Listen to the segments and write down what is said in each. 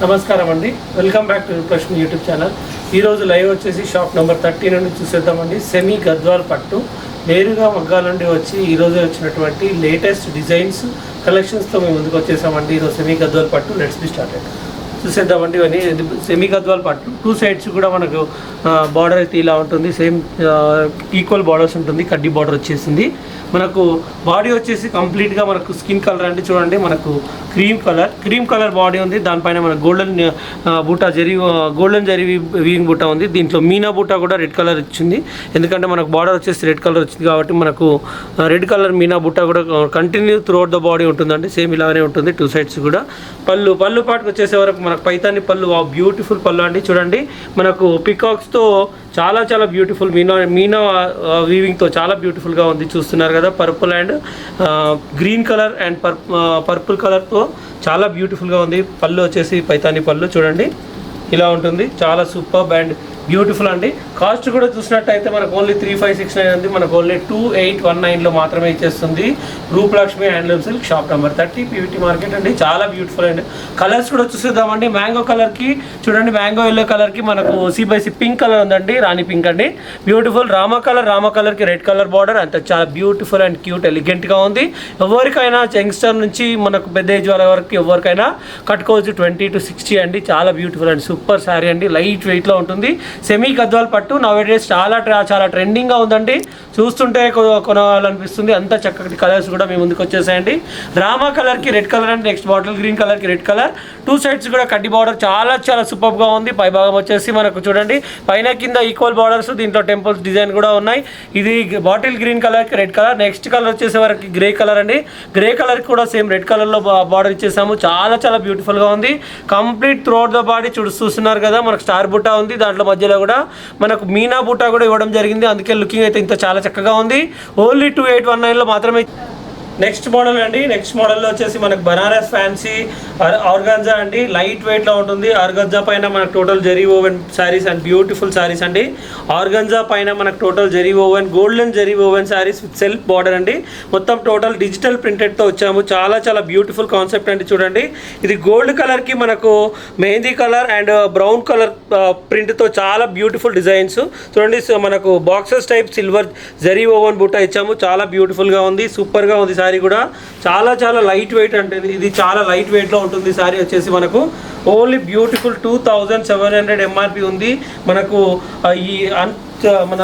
నమస్కారం అండి, welcome back to ప్రశ్న యూట్యూబ్ ఛానల్. ఈరోజు లైవ్ వచ్చేసి షాప్ నెంబర్ 30 నుండి చూసేద్దామండి. సెమీ గద్వాల్ పట్టు నేరుగా మగ్గాల నుండి వచ్చి ఈరోజు వచ్చినటువంటి లేటెస్ట్ డిజైన్స్ కలెక్షన్స్తో మేము ముందుకు వచ్చేసామండి. ఈరోజు సెమీ గద్వాల్ పట్టు లెట్స్ బి స్టార్టెడ్ చూసేద్దామండి. ఇవన్నీ సెమీ గద్వాల్ పట్టు, టూ సైడ్స్ కూడా మనకు బార్డర్ అయితే ఇలా ఉంటుంది. సేమ్ ఈక్వల్ బార్డర్స్ ఉంటుంది. కడ్డీ బార్డర్ వచ్చేసింది. మనకు బాడీ వచ్చేసి కంప్లీట్గా మనకు స్కిన్ కలర్ అండి. చూడండి, మనకు క్రీమ్ కలర్ బాడీ ఉంది. దానిపైన మనకు గోల్డెన్ బూటా గోల్డెన్ జరీ వీవింగ్ బూటా ఉంది. దీంట్లో మీనా బూటా కూడా రెడ్ కలర్ ఇచ్చింది. ఎందుకంటే మనకు బార్డర్ వచ్చేసి రెడ్ కలర్ వచ్చింది కాబట్టి మనకు రెడ్ కలర్ మీనా బూటా కూడా కంటిన్యూ త్రూఅవుట్ ద బాడీ ఉంటుందండి. సేమ్ ఇలానే ఉంటుంది టూ సైడ్స్ కూడా. పళ్ళు పాటుకు వచ్చేసే వరకు మనకు పైతాని పళ్ళు, బ్యూటిఫుల్ పళ్ళు అండి. చూడండి, మనకు పికాక్స్తో చాలా బ్యూటిఫుల్ మీనా వీవింగ్తో చాలా బ్యూటిఫుల్గా ఉంది. చూస్తున్నారు కదా, purple and green colour and purple కలర్తో చాలా బ్యూటిఫుల్గా ఉంది. పళ్ళు వచ్చేసి పైతాని పళ్ళు చూడండి ఇలా ఉంటుంది. చాలా సూపర్బ్ అండ్ బ్యూటిఫుల్ అండి. కాస్ట్ కూడా చూసినట్టయితే మనకు ఓన్లీ 3569 ఉంది. మనకు ఓన్లీ 2819లో మాత్రమే ఇచ్చేస్తుంది. Rupalakshmi handloom silk, shop number 30, PVT market అండి. చాలా బ్యూటిఫుల్ అండి. కలర్స్ కూడా చూసేద్దామండి. మ్యాంగో కలర్కి చూడండి, మ్యాంగో ఎల్లో కలర్కి మనకు C/C పింక్ కలర్ ఉందండి, రాణి పింక్ అండి. బ్యూటిఫుల్ రామా కలర్కి రెడ్ కలర్ బార్డర్ అంత చాలా బ్యూటిఫుల్ అండ్ క్యూట్ ఎలిగెంట్గా ఉంది. ఎవరికైనా యంగ్స్టర్ నుంచి మనకు పెద్ద ఏజ్ వాళ్ళ వరకు ఎవరికైనా కట్టుకోవచ్చు. 20 to 60 అండి. చాలా బ్యూటిఫుల్ అండ్ సూపర్ శారీ అండి. లైట్ వెయిట్లో ఉంటుంది. సెమీ గద్వాల్ పట్టు నౌ-ఏ-డేస్ చాలా ట్రెండింగ్గా ఉందండి. చూస్తుంటే కొనాలనిపిస్తుంది. అంత చక్కటి కలర్స్ కూడా మేము ముందుకు వచ్చేసాయండి. రామా కలర్కి red colour and next bottle green కలర్కి రెడ్ కలర్, టూ సైడ్స్ కూడా కడ్డీ బార్డర్ చాలా సూపర్గా ఉంది. పై భాగం వచ్చేసి మనకు చూడండి, పైన కింద ఈక్వల్ బార్డర్స్, దీంట్లో టెంపుల్స్ డిజైన్ కూడా ఉన్నాయి. ఇది బాటిల్ గ్రీన్ కలర్కి రెడ్ కలర్. నెక్స్ట్ కలర్ వచ్చేసే వరకు గ్రే కలర్ అండి. గ్రే కలర్కి కూడా సేమ్ రెడ్ కలర్లో బార్డర్ ఇచ్చేసాము. చాలా బ్యూటిఫుల్గా ఉంది. కంప్లీట్ త్రూఅవుట్ ద బాడీ చూస్తున్నారు కదా, మనకు స్టార్ బుట్టా ఉంది. దాంట్లో మధ్యలో కూడా మనకు మీనా బూటా కూడా ఇవ్వడం జరిగింది. అందుకే లుకింగ్ అయితే ఇంత చాలా చక్కగా ఉంది. ఓన్లీ 2819లో మాత్రమే. నెక్స్ట్ మోడల్ అండి. నెక్స్ట్ మోడల్లో వచ్చేసి మనకు బనారస్ ఫ్యాన్సీ ఆర్గాంజా అండి. లైట్ వెయిట్లో ఉంటుంది. ఆర్గాంజా పైన మనకు total zari woven saris and beautiful saris అండి. ఆర్గాంజా పైన మనకు total zari woven, golden zari woven saris with self border అండి. మొత్తం టోటల్ డిజిటల్ ప్రింటెడ్తో వచ్చాము. చాలా బ్యూటిఫుల్ కాన్సెప్ట్ అండి. చూడండి, ఇది గోల్డ్ కలర్కి మనకు mehndi colour and brown colour ప్రింట్తో చాలా బ్యూటిఫుల్ డిజైన్స్ చూడండి. మనకు boxes type silver zari woven buta ఇచ్చాము. చాలా బ్యూటిఫుల్గా ఉంది. సూపర్గా ఉంది. శారీ కూడా చాలా లైట్ వెయిట్ అంటే ఇది చాలా లైట్ వెయిట్లో ఉంటుంది. శారీ వచ్చేసి మనకు ఓన్లీ బ్యూటిఫుల్ 2700 MRP ఉంది. మనకు ఈ మన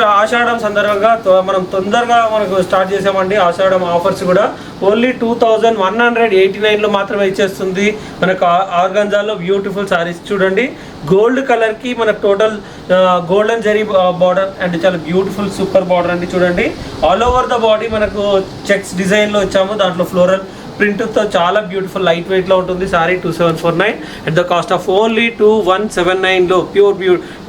ఆషాఢం సందర్భంగా మనం తొందరగా మనకు స్టార్ట్ చేసామండి. ఆషాఢం ఆఫర్స్ కూడా ఓన్లీ 2189లో మాత్రమే ఇచ్చేస్తుంది. మనకు ఆర్గాంజాలో బ్యూటిఫుల్ శారీస్ చూడండి. గోల్డ్ కలర్కి మనకు total golden zari border and చాలా బ్యూటిఫుల్ సూపర్ బార్డర్ అండి. చూడండి, ఆల్ ఓవర్ ద బాడీ మనకు చెక్స్ డిజైన్లో వచ్చాము. దాంట్లో ఫ్లోరల్ ప్రింట్తో చాలా బ్యూటిఫుల్ లైట్ వెయిట్లో ఉంటుంది. Sari 2749 at the cost of only 2179లో ప్యూర్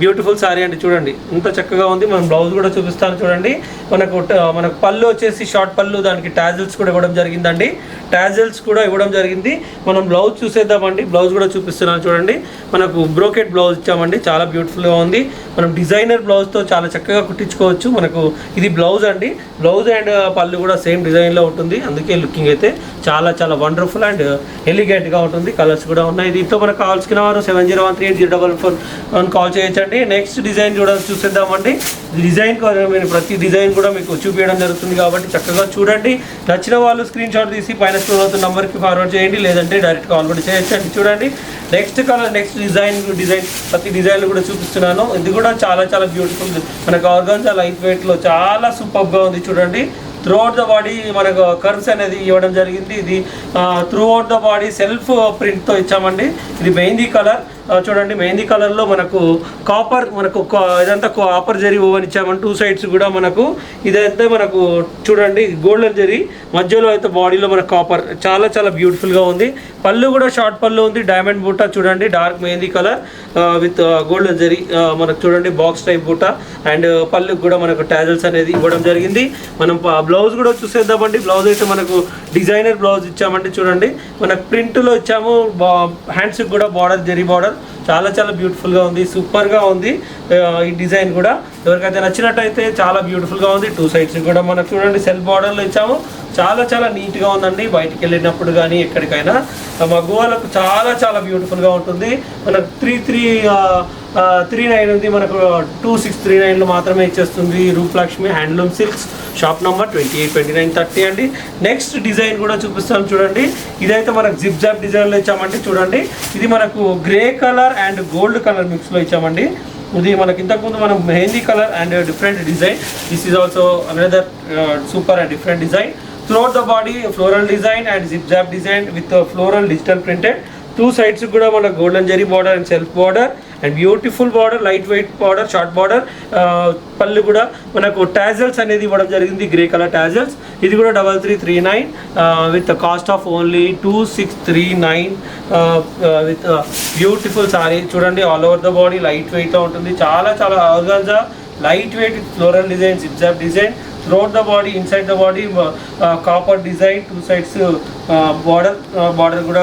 బ్యూటిఫుల్ సారీ అండి. చూడండి ఎంత చక్కగా ఉంది. మనం బ్లౌజ్ కూడా చూపిస్తాను చూడండి. మనకు పళ్ళు వచ్చేసి షార్ట్ పళ్ళు, దానికి టాజిల్స్ కూడా ఇవ్వడం జరిగిందండి. టాజిల్స్ కూడా ఇవ్వడం జరిగింది. మనం బ్లౌజ్ చూసేద్దామండి. బ్లౌజ్ కూడా చూపిస్తున్నాను చూడండి. మనకు బ్రోకెట్ బ్లౌజ్ ఇచ్చామండి. చాలా బ్యూటిఫుల్గా ఉంది. మనం డిజైనర్ బ్లౌజ్తో చాలా చక్కగా కుట్టించుకోవచ్చు. మనకు ఇది బ్లౌజ్ అండి. బ్లౌజ్ అండ్ పళ్ళు కూడా సేమ్ డిజైన్లో ఉంటుంది. అందుకే లుకింగ్ అయితే చాలా వండర్ఫుల్ అండ్ ఎలిగెంట్గా ఉంటుంది. కలర్స్ కూడా ఉన్నాయి. దీంతో మనకు కావాల్సిన వారు 70138044 కాల్ చేయొచ్చండి. నెక్స్ట్ డిజైన్ చూసేద్దామండి. డిజైన్ ప్రతి డిజైన్ కూడా మీకు చూపించడం జరుగుతుంది కాబట్టి చక్కగా చూడండి. నచ్చిన వాళ్ళు స్క్రీన్ షాట్ తీసి పైన స్క్రోల్ అవుతున్న నెంబర్కి ఫార్వర్డ్ చేయండి, లేదంటే డైరెక్ట్ కాల్ కూడా చేయొచ్చండి. చూడండి, నెక్స్ట్ కలర్ నెక్స్ట్ డిజైన్ ప్రతి డిజైన్లు కూడా చూపిస్తున్నాను. ఇది కూడా చాలా బ్యూటిఫుల్. మనకు ఆర్గాన్జా లైట్ వెయిట్లో చాలా సూపర్గా ఉంది. చూడండి, త్రూఅవుట్ ద బాడీ మనకు కర్వ్స్ అనేది ఇవ్వడం జరిగింది. ఇది త్రూఅవుట్ ద బాడీ సెల్ఫ్ ప్రింట్తో ఇచ్చామండి. ఇది మెహందీ కలర్. చూడండి, మెహందీ కలర్లో మనకు కాపర్, మనకు ఇదంతా కాపర్ జరీ ఓవెన్ ఇచ్చామని టూ సైడ్స్ కూడా మనకు ఇదైతే మనకు చూడండి గోల్డెన్ జరీ, మధ్యలో అయితే బాడీలో మనకు కాపర్ చాలా బ్యూటిఫుల్గా ఉంది. పళ్ళు కూడా షార్ట్ పళ్ళు ఉంది. డైమండ్ బూటా చూడండి, dark mehndi colour with golden zari మనకు చూడండి బాక్స్ టైప్ బూటా అండ్ పళ్ళుకి కూడా మనకు టాజల్స్ అనేది ఇవ్వడం జరిగింది. మనం బ్లౌజ్ కూడా చూసేద్దామండి. బ్లౌజ్ అయితే మనకు డిజైనర్ బ్లౌజ్ ఇచ్చామండి. చూడండి, మనకు ప్రింట్లో ఇచ్చాము. హ్యాండ్స్కి కూడా బార్డర్ జరీ బార్డర్ చాలా బ్యూటిఫుల్గా ఉంది. సూపర్గా ఉంది. ఈ డిజైన్ కూడా ఎవరికైతే నచ్చినట్టయితే చాలా బ్యూటిఫుల్గా ఉంది. 2 సైడ్స్ కూడా మనకు చూడండి సెల్ఫ్ బార్డర్లో ఇచ్చాము. చాలా చాలా నీట్గా ఉందండి. బయటికి వెళ్ళినప్పుడు కానీ ఎక్కడికైనా మగవాళ్ళకు చాలా చాలా బ్యూటిఫుల్గా ఉంటుంది. మనకు 39 ఉంది, మనకు 2639లో మాత్రమే ఇచ్చేస్తుంది. Rupalakshmi handloom silks, shop number 28, 29, 30 అండి. నెక్స్ట్ డిజైన్ కూడా చూపిస్తాను చూడండి. ఇదైతే మనకు జిప్ జాప్ డిజైన్లో ఇచ్చామండి. చూడండి ఇది మనకు grey colour and gold colour మిక్స్లో ఇచ్చామండి. ఇది మనకి ఇంతకుముందు మనం mehndi colour and different design. This is also another super and different design. Throughout the body floral design and zip zap design with floral digital printed. 2 sides కూడా మన golden zari border and self border and beautiful border, light weight border, short border. పళ్ళు కూడా మనకు tassels అనేది ఇవ్వడం జరిగింది, grey colour tassels. ఇది కూడా 3339 with cost of only 2639 with beautiful sari. చూడండి all over the body light వెయిట్లో ఉంటుంది. చాలా చాలా organza light weight floral design, zip zap design. Throughout the body, inside the body, copper design, 2 sides border కూడా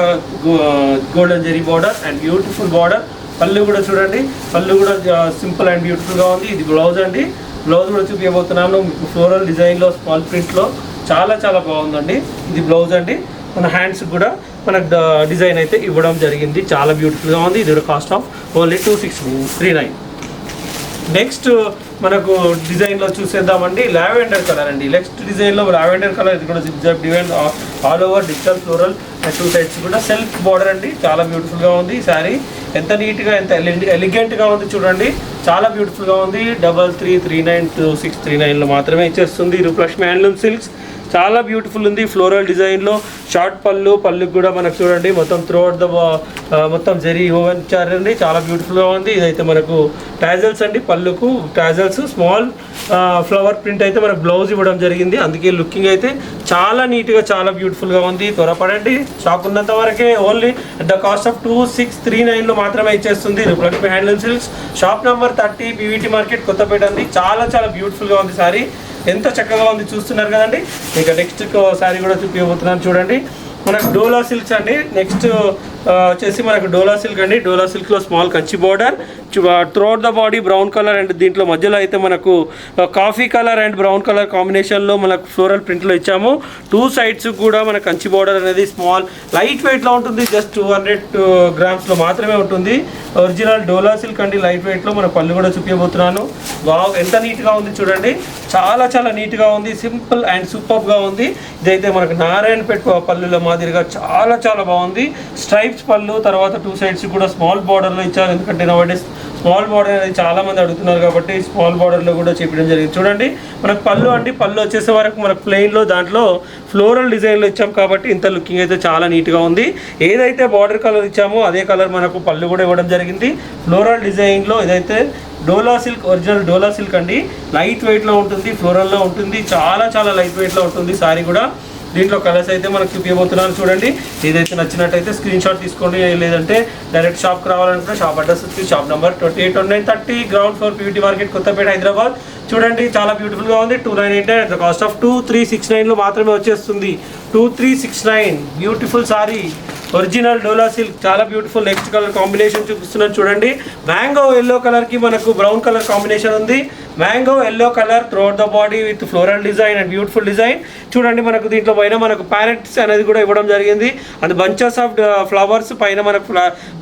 golden zari border and beautiful border. పళ్ళు కూడా చూడండి, పళ్ళు కూడా సింపుల్ అండ్ బ్యూటిఫుల్గా ఉంది. ఇది బ్లౌజ్ అండి. బ్లౌజ్ కూడా చూపించబోతున్నాను మీకు ఫ్లోరల్ డిజైన్లో స్మాల్ ప్రింట్లో చాలా చాలా బాగుందండి. ఇది బ్లౌజ్ అండి. మన హ్యాండ్స్ కూడా మనకు డిజైన్ అయితే ఇవ్వడం జరిగింది. చాలా బ్యూటిఫుల్గా ఉంది. ఇది కూడా కాస్ట్ ఆఫ్ ఓన్లీ 2639. నెక్స్ట్ మనకు డిజైన్లో చూసేద్దామండి. లావెండర్ కలర్ అండి. నెక్స్ట్ డిజైన్లో లావెండర్ కలర్. ఇది కూడా zip zap design all over digital floral and 2 sides కూడా సెల్ఫ్ బార్డర్ అండి. చాలా బ్యూటిఫుల్గా ఉంది. ఈ శారీ ఎంత నీట్గా ఎంత ఎలిగెంట్గా ఉంది చూడండి. చాలా బ్యూటిఫుల్గా ఉంది. 3339 2639లో మాత్రమే ఇచ్చేస్తుంది. Rupalakshmi handloom silks. చాలా బ్యూటిఫుల్ ఉంది. ఫ్లోరల్ డిజైన్లో షార్ట్ పళ్ళుకి కూడా మనకు చూడండి మొత్తం త్రూఅవుట్ ద మొత్తం జరీ ఇచ్చారండి. చాలా బ్యూటిఫుల్గా ఉంది. ఇదైతే మనకు టాజల్స్ అండి. పళ్ళుకు టాజల్స్, స్మాల్ ఫ్లవర్ ప్రింట్ అయితే మనకు బ్లౌజ్ ఇవ్వడం జరిగింది. అందుకే లుకింగ్ అయితే చాలా నీట్గా చాలా బ్యూటిఫుల్గా ఉంది. త్వరపడండి, స్టాక్ ఉన్నంత వరకే. Only at the cost of 2639లో మాత్రమే ఇచ్చేస్తుంది. Rupalakshmi handloom silks, shop number 30, PVT market, Kothapeta అండి. చాలా చాలా బ్యూటిఫుల్గా ఉంది సారీ. ఎంత చక్కగా ఉంది చూస్తున్నారు కదండి. ఇంకా నెక్స్ట్ శారీ కూడా చూపించబోతున్నాను చూడండి. మనకు డోలా సిల్క్స్ అండి. నెక్స్ట్ వచ్చేసి మనకు డోలా సిల్క్ అండి. డోలా సిల్క్లో small Kanchi border, throughout the body brown colour and దీంట్లో మధ్యలో అయితే మనకు coffee colour and brown colour కాంబినేషన్లో మనకు ఫ్లోరల్ ప్రింట్లో ఇచ్చాము. 2 సైడ్స్ కూడా మన కంచి బార్డర్ అనేది స్మాల్ లైట్ వెయిట్లో ఉంటుంది. జస్ట్ 200 గ్రామ్స్లో మాత్రమే ఉంటుంది. ఒరిజినల్ డోలా సిల్క్ అండి. లైట్ వెయిట్లో మన పళ్ళు కూడా చూపించబోతున్నాను. వావ్ ఎంత నీట్గా ఉంది చూడండి. చాలా చాలా నీట్గా ఉంది. సింపుల్ అండ్ సూపర్గా ఉంది. ఇదైతే మనకు నారాయణపేట పళ్ళుల మాదిరిగా చాలా చాలా బాగుంది. స్ట్రైప్స్ పళ్ళు, తర్వాత 2 సైడ్స్ కూడా స్మాల్ బార్డర్లో ఇచ్చారు. ఎందుకంటే నవడేస్ స్మాల్ బార్డర్ అనేది చాలా మంది అడుగుతున్నారు కాబట్టి స్మాల్ బార్డర్లో కూడా చేపించడం జరిగింది. చూడండి మనకు పళ్ళు అండి. పళ్ళు వచ్చేసే వరకు మనకు ప్లెయిన్లో దాంట్లో ఫ్లోరల్ డిజైన్లో ఇచ్చాం కాబట్టి ఇంత లుకింగ్ అయితే చాలా నీట్గా ఉంది. ఏదైతే బార్డర్ కలర్ ఇచ్చామో అదే కలర్ మనకు పళ్ళు కూడా ఇవ్వడం జరిగింది. ఫ్లోరల్ డిజైన్లో ఇదైతే డోలా సిల్క్, ఒరిజినల్ డోలా సిల్క్ అండి. లైట్ వెయిట్లో ఉంటుంది, ఫ్లోరల్లో ఉంటుంది. చాలా చాలా లైట్ వెయిట్లో ఉంటుంది సారీ కూడా. దీంట్లో కలర్స్ అయితే మనకు చూపించబోతున్నాను చూడండి. ఏదైతే నచ్చినట్టయితే స్క్రీన్ షాట్ తీసుకోండి. లేదంటే డైరెక్ట్ షాప్కి రావాలంటే షాప్ అడ్రస్ వచ్చి shop number 28, 29, 30, ground floor, PVT market, Kothapet, Hyderabad. చూడండి చాలా బ్యూటిఫుల్గా ఉంది. 298 అట్ ద కాస్ట్ ఆఫ్ 2369లో మాత్రమే వచ్చేస్తుంది. 2369 బ్యూటిఫుల్ సారీ. ఒరిజినల్ డోలా సిల్క్ చాలా బ్యూటిఫుల్. నెక్స్ట్ కలర్ కాంబినేషన్ చూపిస్తున్నాను చూడండి. మ్యాంగో ఎల్లో కలర్కి మనకు బ్రౌన్ కలర్ కాంబినేషన్ ఉంది. Mango yellow colour throughout the body with floral design and beautiful design. చూడండి మనకు దీంట్లో పైన మనకు ప్యారెట్స్ అనేది కూడా ఇవ్వడం జరిగింది. అండ్ బంచెస్ ఆఫ్ ఫ్లవర్స్ పైన మనకు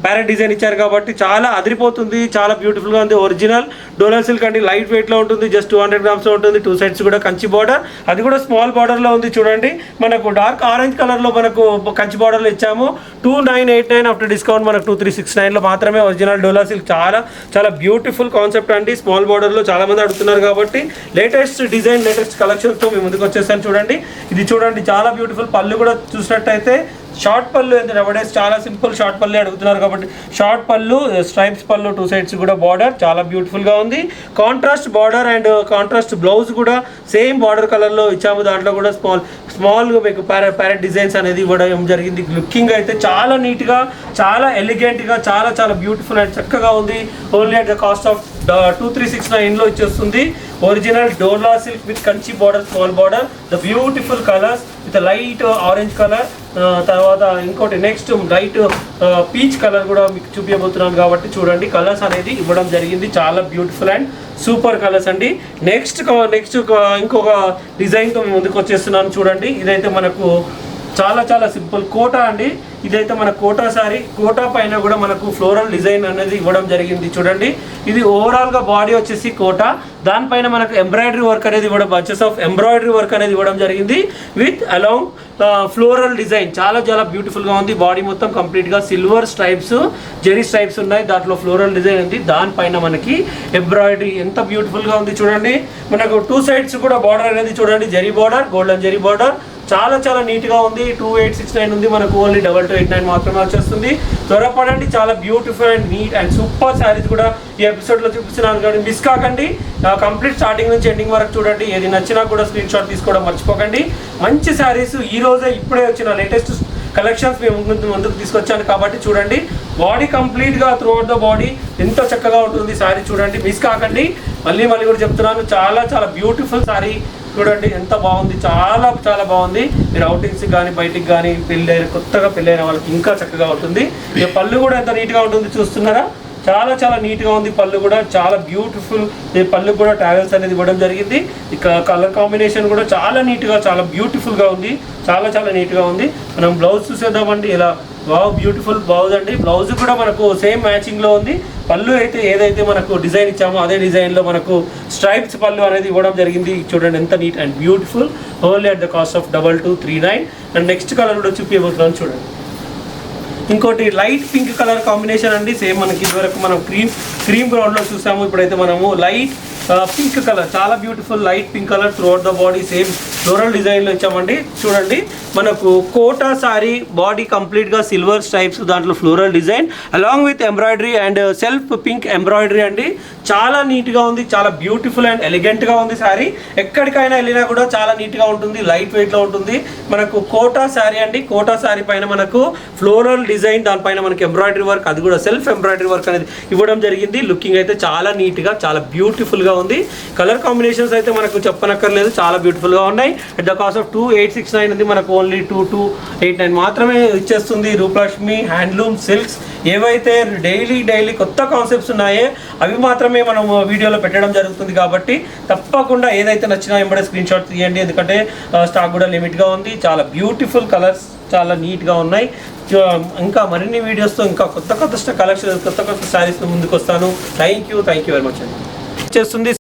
ప్యారెట్ డిజైన్ ఇచ్చారు కాబట్టి చాలా అదిరిపోతుంది. చాలా బ్యూటిఫుల్గా ఉంది. ఒరిజినల్ డోలా సిల్క్ అండి. లైట్ వెయిట్లో ఉంటుంది. జస్ట్ 200 గ్రామ్స్లో ఉంటుంది. 2 సైడ్స్ కూడా కంచి బార్డర్, అది కూడా స్మాల్ బార్డర్లో ఉంది. చూడండి మనకు డార్క్ ఆరెంజ్ కలర్లో మనకు కంచి బార్డర్లో ఇచ్చాము. 2989 ఆఫ్టర్ డిస్కౌంట్ మనకు 2369లో మాత్రమే. ఒరిజినల్ డోలా సిల్క్ చాలా చాలా బ్యూటిఫుల్ కాన్సెప్ట్ అండి. స్మాల్ బార్డర్లో చాలా మంది అడుగుతున్నారు కాబట్టి లేటెస్ట్ డిజైన్, లేటెస్ట్ కలెక్షన్స్తో మీ ముందుకు వచ్చేసాను చూడండి. ఇది చూడండి చాలా బ్యూటిఫుల్. పళ్ళు కూడా చూసినట్టయితే షార్ట్ పళ్ళు నవడేస్ చాలా సింపుల్ షార్ట్ పళ్ళు అడుగుతున్నారు కాబట్టి షార్ట్ పళ్ళు, స్ట్రైప్స్ పళ్ళు, 2 సైడ్స్ కూడా బార్డర్ చాలా బ్యూటిఫుల్గా ఉంది. Contrast border and contrast blouse కూడా సేమ్ బార్డర్ కలర్లో ఇచ్చాము. దాంట్లో కూడా స్మాల్గా మీకు ప్యారెట్ డిజైన్స్ అనేది ఇవ్వడం జరిగింది. లుకింగ్ అయితే చాలా నీట్గా, చాలా ఎలిగెంట్గా, చాలా చాలా బ్యూటిఫుల్ అండ్ చక్కగా ఉంది. Only at the cost of 2369లో ఇచ్చేస్తుంది. Original dola silk with Kanchi border, small border, the beautiful colours with light orange colour. తర్వాత ఇంకోటి నెక్స్ట్ లైట్ పీచ్ కలర్ కూడా మీకు చూపించబోతున్నాను కాబట్టి చూడండి, కలర్స్ అనేది ఇవ్వడం జరిగింది. చాలా బ్యూటిఫుల్ అండ్ సూపర్ కలర్స్ అండి. నెక్స్ట్ ఇంకొక డిజైన్తో ముందుకు వచ్చేస్తున్నాను చూడండి. ఇదైతే మనకు చాలా సింపుల్ కోటా అండి. ఇదైతే మన కోటా సారీ, కోటా పైన కూడా మనకు ఫ్లోరల్ డిజైన్ అనేది ఇవ్వడం జరిగింది చూడండి. ఇది ఓవరాల్గా బాడీ వచ్చేసి కోటా, దానిపైన మనకు ఎంబ్రాయిడరీ వర్క్ అనేది ఇవ్వడం, బచెస్ ఆఫ్ ఎంబ్రాయిడరీ వర్క్ అనేది ఇవ్వడం జరిగింది విత్ అలాంగ్ ఫ్లోరల్ డిజైన్. చాలా బ్యూటిఫుల్గా ఉంది. బాడీ మొత్తం కంప్లీట్గా సిల్వర్ స్ట్రైప్స్, జెరీ స్ట్రైప్స్ ఉన్నాయి. దాంట్లో ఫ్లోరల్ డిజైన్ ఉంది. దానిపైన మనకి ఎంబ్రాయిడరీ ఎంత బ్యూటిఫుల్గా ఉంది చూడండి. మనకు 2 సైడ్స్ కూడా బార్డర్ అనేది చూడండి, zari border, golden zari border. చాలా నీట్గా ఉంది. 2869 ఉంది, మనకు ఓన్లీ 2289 మాత్రమే వచ్చేస్తుంది. త్వరపడండి. చాలా beautiful and neat and super saris కూడా ఈ ఎపిసోడ్లో చూపిస్తున్నాను కానీ మిస్ కాకండి. కంప్లీట్ స్టార్టింగ్ నుంచి ఎండింగ్ వరకు చూడండి. ఏది నచ్చినా కూడా స్క్రీన్ షాట్ తీసుకోవడం మర్చిపోకండి. మంచి శారీస్ ఈ రోజే ఇప్పుడే వచ్చిన లేటెస్ట్ కలెక్షన్స్ మేము ముందుకు తీసుకొచ్చాను కాబట్టి చూడండి. బాడీ కంప్లీట్గా త్రూ అవుట్ ద బాడీ ఎంతో చక్కగా ఉంటుంది శారీ చూడండి, మిస్ కాకండి. మళ్ళీ కూడా చెప్తున్నాను, చాలా బ్యూటిఫుల్ శారీ చూడండి, ఎంత బాగుంది. చాలా బాగుంది. మీరు అవుటింగ్స్ కానీ బయటికి కానీ కొత్తగా పెళ్ళైన వాళ్ళకి ఇంకా చక్కగా ఉంటుంది. ఇక పళ్ళు కూడా ఎంత నీట్గా ఉంటుంది చూస్తున్నారా. చాలా నీట్గా ఉంది. పళ్ళు కూడా చాలా బ్యూటిఫుల్. పళ్ళు కూడా ట్రావెల్స్ అనేది ఇవ్వడం జరిగింది. ఇక కలర్ కాంబినేషన్ కూడా చాలా నీట్గా, చాలా బ్యూటిఫుల్గా ఉంది. చాలా నీట్గా ఉంది. మనం బ్లౌజ్ చూసేద్దామండి. ఇలా వావ్, బ్యూటిఫుల్ బ్లౌజ్ అండి. బ్లౌజ్ కూడా మనకు సేమ్ మ్యాచింగ్లో ఉంది. పళ్ళు అయితే ఏదైతే మనకు డిజైన్ ఇచ్చామో అదే డిజైన్లో మనకు స్ట్రైప్స్ పళ్ళు అనేది ఇవ్వడం జరిగింది. చూడండి ఎంత neat and beautiful. Only at the cost of 2239. And next colour కూడా చూపించబోతున్నాను చూడండి. ఇంకోటి లైట్ పింక్ కలర్ కాంబినేషన్ అండి. సేమ్ మనకి ఇదివరకు మనం క్రీమ్ బ్రౌన్లో చూసాము. ఇప్పుడైతే మనము లైట్ పింక్ కలర్, చాలా beautiful light pink colour throughout the body same floral డిజైన్లో ఇచ్చామండి. చూడండి, మనకు కోటా సారీ బాడీ కంప్లీట్గా సిల్వర్ స్ట్రైప్స్, దాంట్లో floral design along with embroidery and self pink embroidery అండి. చాలా నీట్గా ఉంది. చాలా బ్యూటిఫుల్ అండ్ ఎలిగెంట్గా ఉంది శారీ. ఎక్కడికైనా వెళ్ళినా కూడా చాలా నీట్గా ఉంటుంది. లైట్ వెయిట్లో ఉంటుంది. మనకు కోటా శారీ అండి. కోటా శారీ పైన మనకు ఫ్లోరల్ డిజైన్, దానిపైన మనకి ఎంబ్రాయిడరీ వర్క్, అది కూడా సెల్ఫ్ ఎంబ్రాయిడరీ వర్క్ అనేది ఇవ్వడం జరిగింది. లుకింగ్ అయితే చాలా నీట్గా, చాలా బ్యూటిఫుల్గా ఉంది. కలర్ కాంబినేషన్స్ అయితే మనకు చెప్పనక్కర్లేదు, చాలా బ్యూటిఫుల్గా ఉన్నాయి. అట్ ద కాస్ట్ ఆఫ్ 2869 ఉంది. మనకు ఓన్లీ 2289 మాత్రమే ఇచ్చేస్తుంది. రూపలక్ష్మి హ్యాండ్లూమ్ సిల్క్స్ ఏవైతే డైలీ కొత్త కాన్సెప్ట్స్ ఉన్నాయో అవి మాత్రమే మనం వీడియోలో పెట్టడం జరుగుతుంది. కాబట్టి తప్పకుండా ఏదైతే నచ్చినా వెంబడే స్క్రీన్ షాట్ తీయండి. ఎందుకంటే స్టాక్ కూడా లిమిట్గా ఉంది. చాలా బ్యూటిఫుల్ కలర్స్, చాలా నీట్గా ఉన్నాయి. ఇంకా మరిన్ని వీడియోస్తో ఇంకా కొత్త కలెక్షన్, కొత్త శారీస్తో ముందుకు వస్తాను. థ్యాంక్ యూ వెరీ మచ్ అండి. చేస్తుంది